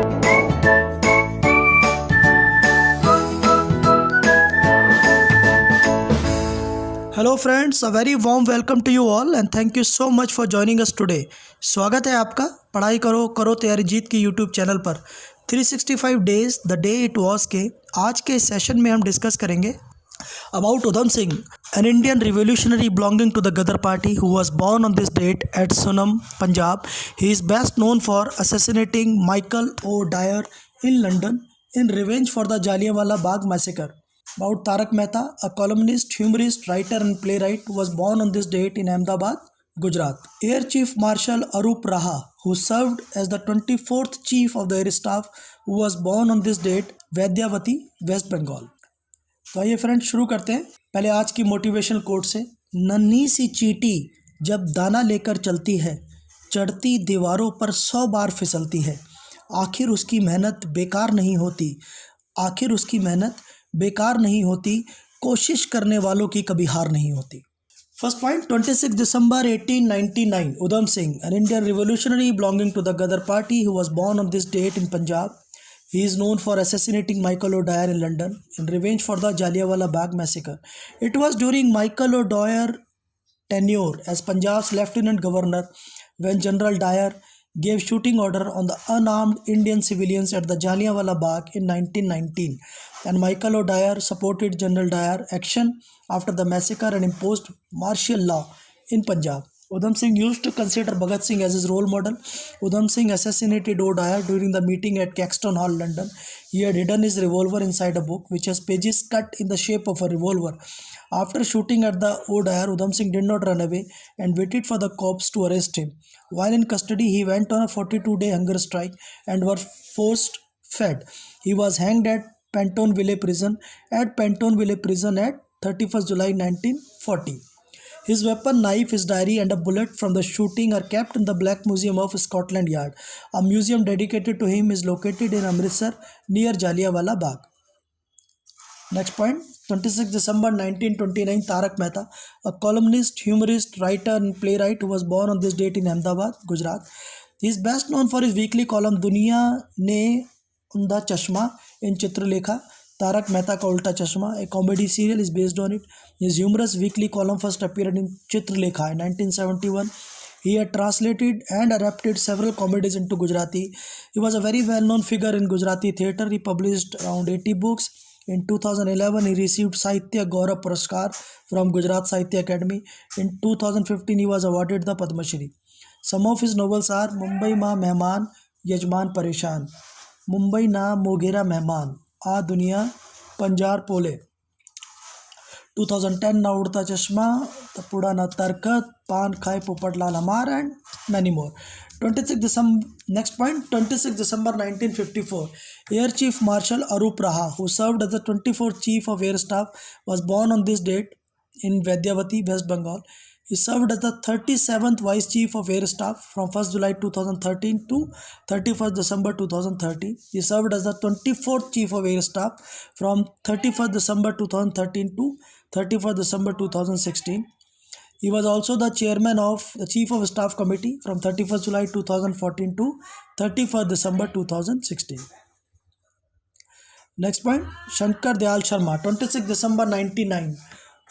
Hello friends, a very warm welcome to you all and thank you so much for joining us today. स्वागत है आपका पढ़ाई करो करो तैयारी जीत की यूट्यूब चैनल पर 365 days the day it was के आज के सेशन में हम डिस्कस करेंगे about Udham Singh, an Indian revolutionary belonging to the Ghadar party who was born on this date at Sunam, Punjab. He is best known for assassinating Michael O'Dwyer in London in revenge for the Jallianwala Bagh massacre. About Tarak Mehta, a columnist, humorist, writer and playwright who was born on this date in Ahmedabad, Gujarat. Air Chief Marshal Arup Raha, who served as the 24th Chief of the Air Staff, who was born on this date, Vaidyavati, West Bengal. तो आइए friends शुरू करते हैं। पहले आज की motivational quote से। नन्ही सी चींटी जब दाना लेकर चलती है, चढ़ती दीवारों पर 100 बार फिसलती है, आखिर उसकी मेहनत बेकार नहीं होती, आखिर उसकी मेहनत बेकार नहीं होती, कोशिश करने वालों की कभी हार नहीं होती। First point, 26 December 1899, Udham Singh, an Indian revolutionary belonging to the Ghadar party who was born on this date in Punjab. He is known for assassinating Michael O'Dwyer in London in revenge for the Jallianwala Bagh massacre. It was during Michael O'Dwyer tenure as Punjab's Lieutenant Governor when General Dyer gave shooting order on the unarmed Indian civilians at the Jallianwala Bagh in 1919, and Michael O'Dwyer supported General Dyer action after the massacre and imposed martial law in Punjab. Udham Singh used to consider Bhagat Singh as his role model. Udham Singh assassinated O'Dwyer during the meeting at Caxton Hall, London. He had hidden his revolver inside a book, which has pages cut in the shape of a revolver. After shooting at the O'Dwyer, Udham Singh did not run away and waited for the cops to arrest him. While in custody, he went on a 42-day hunger strike and was forced fed. He was hanged at Pentonville Prison at 31st July 1940. His weapon, knife, his diary and a bullet from the shooting are kept in the Black Museum of Scotland Yard. A museum dedicated to him is located in Amritsar near Jallianwala Bagh. Next point, 26 December 1929, Tarak Mehta, a columnist, humorist, writer and playwright who was born on this date in Ahmedabad, Gujarat. He is best known for his weekly column Duniya Ne Unda Chashma in Chitralekha. Tarak Mehta Ka Ulta Chashma, a comedy serial, is based on it. His humorous weekly column first appeared in Chitralekha in 1971. He had translated and adapted several comedies into Gujarati. He was a very well-known figure in Gujarati theatre. He published around 80 books. In 2011, he received Sahitya Gaurav Puraskar from Gujarat Sahitya Academy. In 2015, he was awarded the Padma Shri. Some of his novels are Mumbai Ma Mehman, Yajman Pareshan, Mumbai Na Mogera Mehman, आ दुनिया, पंजार पोले, 2010 ना उड़ता चश्मा, तपुड़ा ना तरकत, पान खाए पोपटलाल हमार and many more. 26 December, next point, 26 December 1954, Air Chief Marshal Arup Raha, who served as the 24th Chief of Air Staff, was born on this date in Vaidyavati, West Bengal. He served as the 37th Vice Chief of Air Staff from 1st July 2013 to 31st December 2013. He served as the 24th Chief of Air Staff from 31st December 2013 to 31st December 2016. He was also the chairman of the Chief of Staff Committee from 31st July 2014 to 31st December 2016. Next point, Shankar Dayal Sharma, 26 December 1999.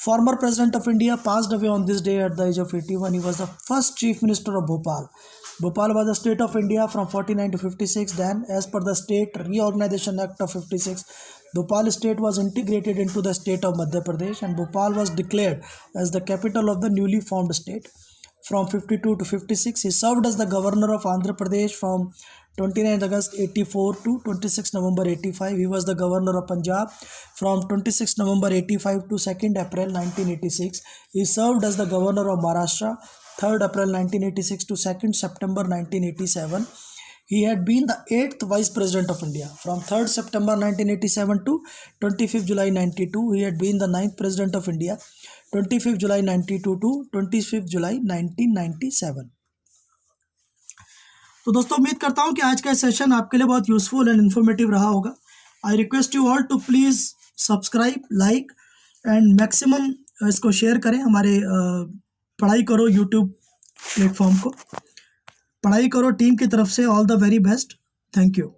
Former President of India, passed away on this day at the age of 81. He was the first Chief Minister of Bhopal. Bhopal was a state of India from 49 to 56. Then, as per the State Reorganization Act of 56, Bhopal state was integrated into the state of Madhya Pradesh and Bhopal was declared as the capital of the newly formed state. From 52 to 56, he served as the governor of Andhra Pradesh from 29 August 84 to 26 November 85. He was the governor of Punjab from 26 November 85 to 2nd April 1986. He served as the governor of Maharashtra 3rd April 1986 to 2nd September 1987. He had been the 8th Vice President of India. From 3rd September 1987 to 25th July 92, he had been the 9th President of India. 25th July 92 to 25th July 1997. तो दोस्तों उम्मीद करता हूँ कि आज का session आपके लिए बहुत यूजफुल एंड इन्फॉर्मेटिव रहा होगा. I request you all to please subscribe, like and maximum इसको शेयर करें. हमारे पढ़ाई करो यूट्यूब प्लेटफॉर्म को. पढ़ाई करो टीम की तरफ से all the very best. Thank you.